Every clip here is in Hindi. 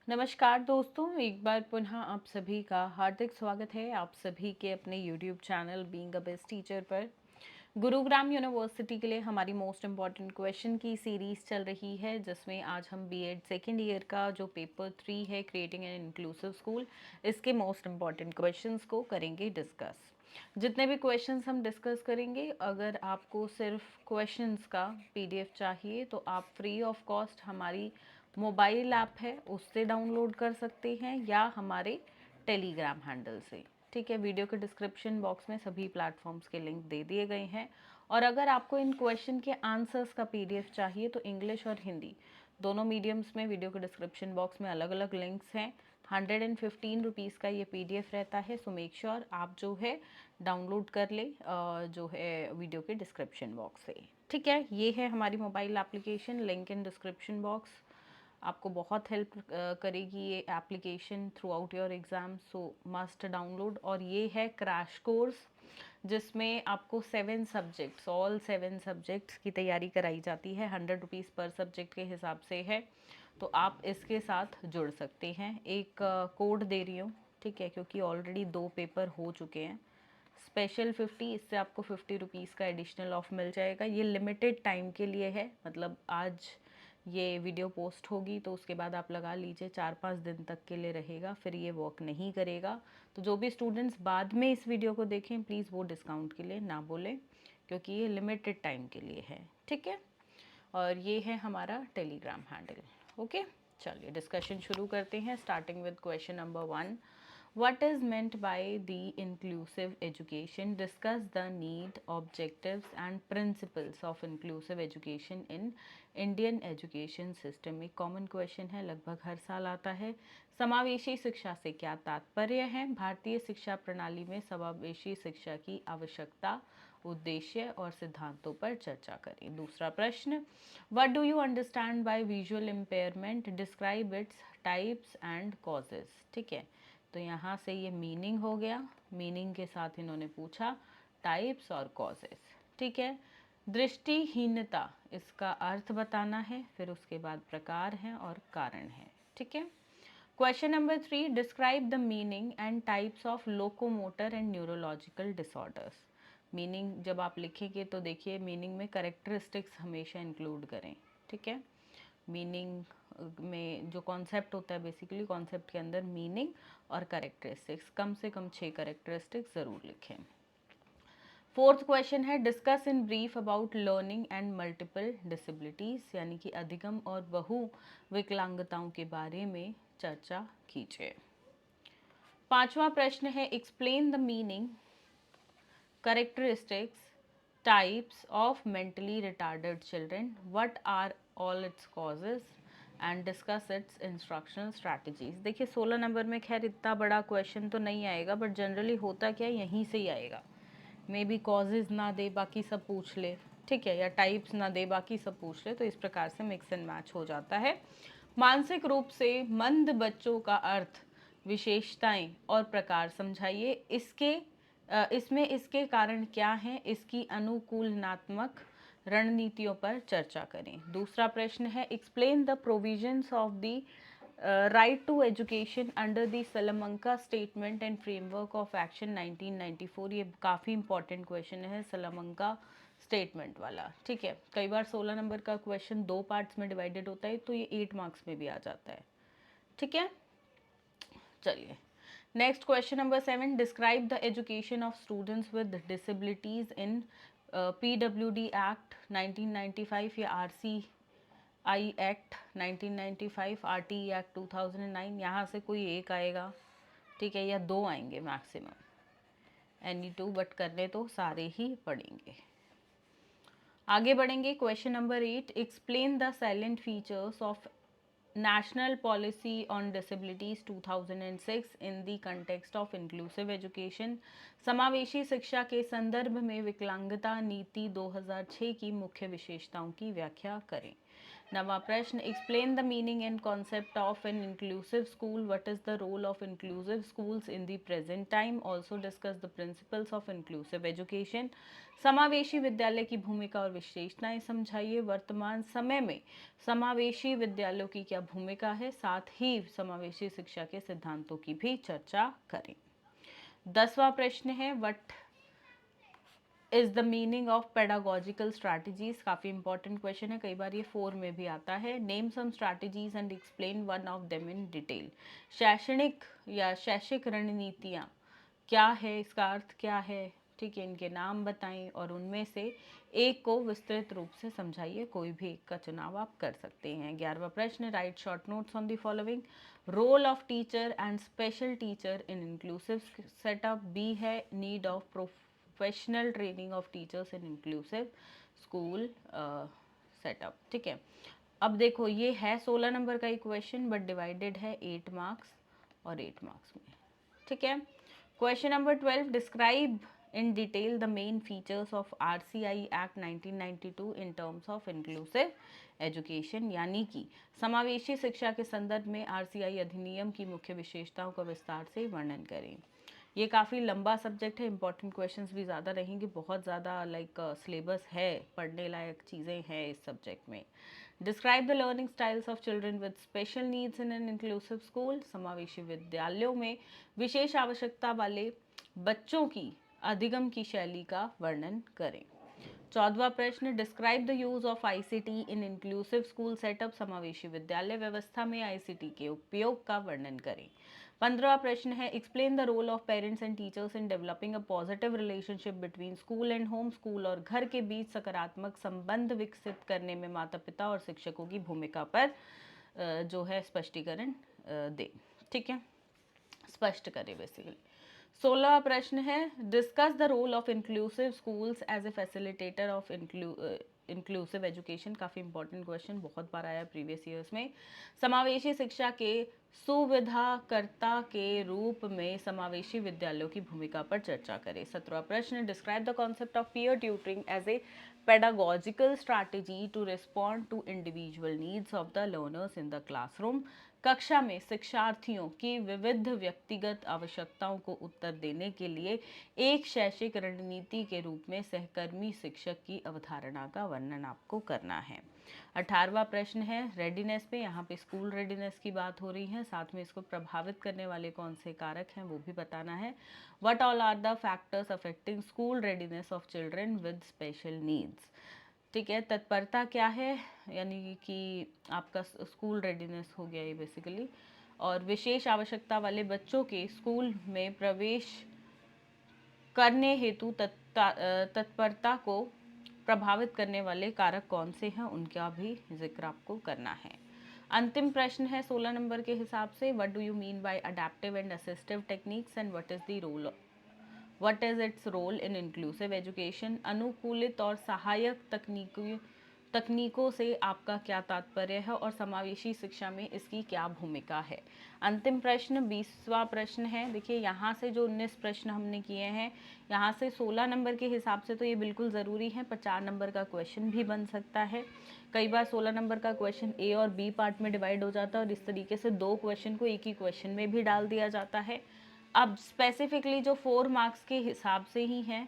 नमस्कार दोस्तों, एक बार पुनः आप सभी का हार्दिक स्वागत है आप सभी के अपने YouTube channel being a best teacher पर। गुरुग्राम यूनिवर्सिटी के लिए हमारी मोस्ट इम्पॉर्टेंट क्वेश्चन की सीरीज चल रही है, जिसमें आज हम बीएड सेकेंड ईयर का जो पेपर 3 है, क्रिएटिंग एन इंक्लूसिव स्कूल, इसके मोस्ट इम्पॉर्टेंट क्वेश्चंस को करेंगे डिस्कस। जितने भी क्वेश्चंस हम डिस्कस करेंगे, अगर आपको सिर्फ क्वेश्चंस का पीडीएफ चाहिए तो आप फ्री ऑफ कॉस्ट हमारी मोबाइल ऐप है उससे डाउनलोड कर सकते हैं या हमारे टेलीग्राम हैंडल से। ठीक है, वीडियो के डिस्क्रिप्शन बॉक्स में सभी प्लेटफॉर्म्स के लिंक दे दिए गए हैं। और अगर आपको इन क्वेश्चन के आंसर्स का पीडीएफ चाहिए तो इंग्लिश और हिंदी दोनों मीडियम्स में वीडियो के डिस्क्रिप्शन बॉक्स में अलग अलग लिंक्स हैं। 115 रुपीज़ का ये पीडीएफ रहता है, सो मेक श्योर आप जो है डाउनलोड कर ले जो है वीडियो के डिस्क्रिप्शन बॉक्स से। ठीक है, ये है हमारी mobile application, link in description box. आपको बहुत हेल्प करेगी ये application through out your exam, so must download. और ये है क्रैश कोर्स जिसमें आपको 7 सब्जेक्ट्स, ऑल 7 सब्जेक्ट्स की तैयारी कराई जाती है। 100 रुपीज़ पर सब्जेक्ट के हिसाब से है, तो आप इसके साथ जुड़ सकते हैं। एक कोड दे रही हूँ, ठीक है, क्योंकि ऑलरेडी 2 पेपर हो चुके हैं। स्पेशल 50, इससे आपको 50 रुपीज़ का एडिशनल ऑफ मिल जाएगा। ये लिमिटेड टाइम के लिए है, मतलब आज ये वीडियो पोस्ट होगी तो उसके बाद आप लगा लीजिए 4-5 दिन तक के लिए रहेगा, फिर ये वर्क नहीं करेगा। तो जो भी स्टूडेंट्स बाद में इस वीडियो को देखें, प्लीज़ वो डिस्काउंट के लिए ना बोलें, क्योंकि ये लिमिटेड टाइम के लिए है। ठीक है, और ये है हमारा टेलीग्राम हैंडल। ओके, चलिए डिस्कशन शुरू करते हैं, starting with question number 1। What is meant by the inclusive education? Discuss the need, objectives and principles of inclusive education in Indian education system। एक कॉमन क्वेश्चन है, लगभग हर साल आता है। समावेशी शिक्षा से क्या तात्पर्य है? भारतीय शिक्षा प्रणाली में समावेशी शिक्षा की आवश्यकता, उद्देश्य और सिद्धांतों पर चर्चा करें। दूसरा प्रश्न, what do you understand by visual impairment? Describe its types and causes. ठीक है, तो यहाँ से ये मीनिंग हो गया, मीनिंग के साथ इन्होंने पूछा टाइप्स और कॉजेस। ठीक है, दृष्टिहीनता, इसका अर्थ बताना है, फिर उसके बाद प्रकार हैं और कारण है। ठीक है, question number 3, describe the meaning and types of locomotor and neurological disorders. Meaning जब आप लिखेंगे तो देखिए, मीनिंग में करेक्टरिस्टिक्स हमेशा इंक्लूड करें। ठीक है, मीनिंग में जो कॉन्सेप्ट होता है, बेसिकली कॉन्सेप्ट के अंदर मीनिंग और करेक्टरिस्टिक्स, कम से कम 6 करेक्टरिस्टिक्स ज़रूर लिखें। फोर्थ क्वेश्चन है, discuss in brief about learning and multiple disabilities, यानी कि अधिगम और बहु विकलांगताओं के बारे में चर्चा कीजिए। पांचवा प्रश्न है, explain the meaning, characteristics, types of mentally retarded children, what are all its causes and discuss its instructional strategies। देखिए 16 नंबर में खैर इतना बड़ा क्वेश्चन तो नहीं आएगा, बट जनरली होता क्या है, यहीं से ही आएगा। मे बी कॉजेज ना दे, बाकी सब पूछ ले, ठीक है, या टाइप्स ना दे, बाकी सब पूछ ले, तो इस प्रकार से मिक्स एंड मैच हो जाता है। मानसिक रूप से मंद बच्चों का अर्थ, विशेषताएं और प्रकार समझाइए। इसमें इसके कारण क्या हैं, इसकी अनुकूलनात्मक रणनीतियों पर चर्चा करें। दूसरा प्रश्न है, explain the provisions of the right to education under the Salamanca statement and framework of action 1994। ये काफ़ी इंपॉर्टेंट क्वेश्चन है, सलामंका स्टेटमेंट वाला। ठीक है, कई बार 16 नंबर का क्वेश्चन 2 पार्ट्स में डिवाइडेड होता है, तो ये 8 मार्क्स में भी आ जाता है। ठीक है, चलिए next question number 7, describe the education of students with disabilities in PWD act 1995 या RCI एक्ट 1995, RTE एक्ट 2009। यहाँ से कोई एक आएगा, ठीक है, या 2 आएंगे मैक्सिमम, एनी 2, बट करने तो सारे ही पड़ेंगे। आगे बढ़ेंगे, question number 8, explain the salient features of national policy on disabilities 2006 in the context of inclusive education. समावेशी शिक्षा के संदर्भ में विकलांगता नीति 2006 की मुख्य विशेषताओं की व्याख्या करें। नवा प्रश्न, explain the meaning and concept of an inclusive school, what is the role of inclusive schools in the present time, also discuss the principles of inclusive education. समावेशी विद्यालय की भूमिका और विशेषताएं समझाइए। वर्तमान समय में समावेशी विद्यालयों की क्या भूमिका है, साथ ही समावेशी शिक्षा के सिद्धांतों की भी चर्चा करें। 10वां प्रश्न है, what is the meaning of pedagogical strategies. काफ़ी इंपॉर्टेंट क्वेश्चन है, कई बार ये 4 में भी आता है। Name some strategies and explain one of them in detail. शैक्षणिक या शैक्षिक रणनीतियाँ क्या है, इसका अर्थ क्या है, ठीक है, इनके नाम बताएं और उनमें से एक को विस्तृत रूप से समझाइए। कोई भी एक का चुनाव आप कर सकते हैं। 11वां प्रश्न, write short notes on the following. Role of teacher and special teacher in inclusive setup. B है, need of professional training of teachers in inclusive school setup. ठीक है, अब देखो ये है 16 नंबर का एक क्वेश्चन, बट डिवाइडेड है 8 मार्क्स और 8 मार्क्स में। ठीक है, question number 12, describe in detail the main features of RCI act 1992 in terms of inclusive education. यानी कि समावेशी शिक्षा के संदर्भ में आरसीआई अधिनियम की मुख्य विशेषताओं का विस्तार से वर्णन करें। ये काफ़ी लंबा सब्जेक्ट है, इंपॉर्टेंट क्वेश्चंस भी ज़्यादा रहेंगे, बहुत ज़्यादा लाइक सिलेबस है, पढ़ने लायक चीज़ें हैं इस सब्जेक्ट में। Describe the learning styles of children with special needs in an inclusive school. समावेशी विद्यालयों में विशेष आवश्यकता वाले बच्चों की अधिगम की शैली का वर्णन करें। 14वां प्रश्न, describe the use of ICT in inclusive school setup. समावेशी विद्यालय व्यवस्था में आईसीटी के उपयोग का वर्णन करें। 15वां प्रश्न है, explain the role of parents and teachers in developing a positive relationship between school and home. School और घर के बीच सकारात्मक संबंध विकसित करने में माता पिता और शिक्षकों की भूमिका पर जो है स्पष्टीकरण दे। ठीक है, स्पष्ट करें बेसिकली। 16वां प्रश्न है, discuss the role of inclusive schools as a facilitator of inclusive education. काफ़ी इंपॉर्टेंट क्वेश्चन, बहुत बार आया प्रीवियस ईयर्स में। समावेशी शिक्षा के सुविधाकर्ता के रूप में समावेशी विद्यालयों की भूमिका पर चर्चा करें। 17वां प्रश्न, describe the concept of peer tutoring as a pedagogical strategy to respond to individual needs of the learners in the classroom। कक्षा में शिक्षार्थियों की विविध व्यक्तिगत आवश्यकताओं को उत्तर देने के लिए एक शैक्षिक रणनीति के रूप में सहकर्मी शिक्षक की अवधारणा का वर्णन आपको करना है। 18वां प्रश्न है, रेडीनेस पे, यहाँ पे स्कूल रेडीनेस की बात हो रही है, साथ में इसको प्रभावित करने वाले कौन से कारक हैं वो भी बताना है। What all are the factors affecting school readiness of children with special needs. ठीक है, तत्परता क्या है, यानी कि आपका स्कूल रेडीनेस हो गया ये बेसिकली। और विशेष आवश्यकता वाले बच्चों के स्कूल में प्रवेश करने हेतु तत्परता को प्रभावित करने वाले कारक कौन से हैं, उनका भी जिक्र आपको करना है। अंतिम प्रश्न है 16 नंबर के हिसाब से, what do you mean by adaptive and assistive techniques and what is its role in inclusive education. अनुकूलित और सहायक तकनीकों से आपका क्या तात्पर्य है और समावेशी शिक्षा में इसकी क्या भूमिका है। अंतिम प्रश्न 20वां प्रश्न है। देखिए यहाँ से जो 19 प्रश्न हमने किए हैं, यहाँ से 16 नंबर के हिसाब से तो ये बिल्कुल ज़रूरी है, पर 4 नंबर का क्वेश्चन भी बन सकता है। कई बार 16 नंबर का क्वेश्चन ए और बी पार्ट में डिवाइड हो जाता है और इस तरीके से 2 क्वेश्चन को एक ही क्वेश्चन में भी डाल दिया जाता है। अब स्पेसिफिकली जो 4 मार्क्स के हिसाब से ही हैं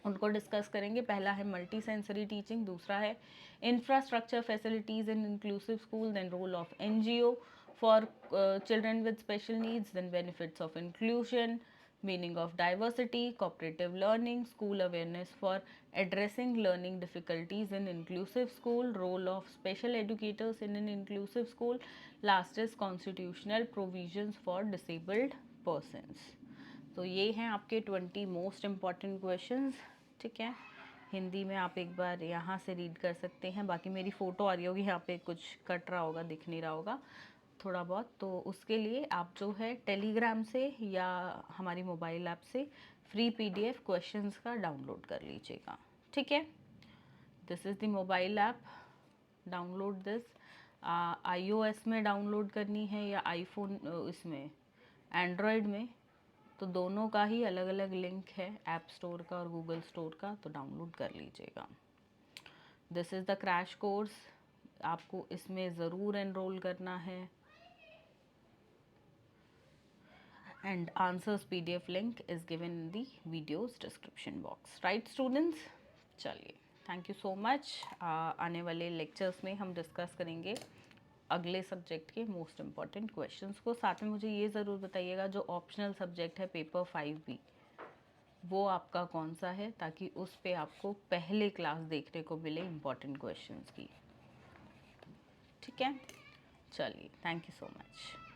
उनको डिस्कस करेंगे। पहला है मल्टी सेंसरी टीचिंग, दूसरा है infrastructure facilities in inclusive school, then role of NGO for children with special needs, then benefits of inclusion, meaning of diversity, cooperative learning, school awareness for addressing learning difficulties in inclusive school, role of special educators in an inclusive school, last is constitutional provisions for disabled persons. तो ये हैं आपके 20 मोस्ट इम्पॉर्टेंट क्वेश्चंस। ठीक है, हिंदी में आप एक बार यहाँ से रीड कर सकते हैं। बाकी मेरी फ़ोटो आ रही होगी, यहाँ पे कुछ कट रहा होगा, दिख नहीं रहा होगा थोड़ा बहुत, तो उसके लिए आप जो है टेलीग्राम से या हमारी मोबाइल ऐप से फ्री PDF क्वेश्चंस का डाउनलोड कर लीजिएगा। ठीक है, this is the mobile app, download this. iOS में डाउनलोड करनी है या आईफोन इसमें एंड्रॉयड में, तो दोनों का ही अलग अलग लिंक है, ऐप स्टोर का और गूगल स्टोर का, तो डाउनलोड कर लीजिएगा। This is the crash course, आपको इसमें ज़रूर एनरोल करना है। And answers PDF link is given in the videos description box. Right students, चलिए थैंक यू सो मच। आने वाले लेक्चर्स में हम डिस्कस करेंगे अगले सब्जेक्ट के मोस्ट इम्पॉर्टेंट क्वेश्चंस को। साथ में मुझे ये ज़रूर बताइएगा जो ऑप्शनल सब्जेक्ट है पेपर 5B, वो आपका कौन सा है, ताकि उस पे आपको पहले क्लास देखने को मिले इम्पॉर्टेंट क्वेश्चंस की। ठीक है, चलिए थैंक यू सो मच।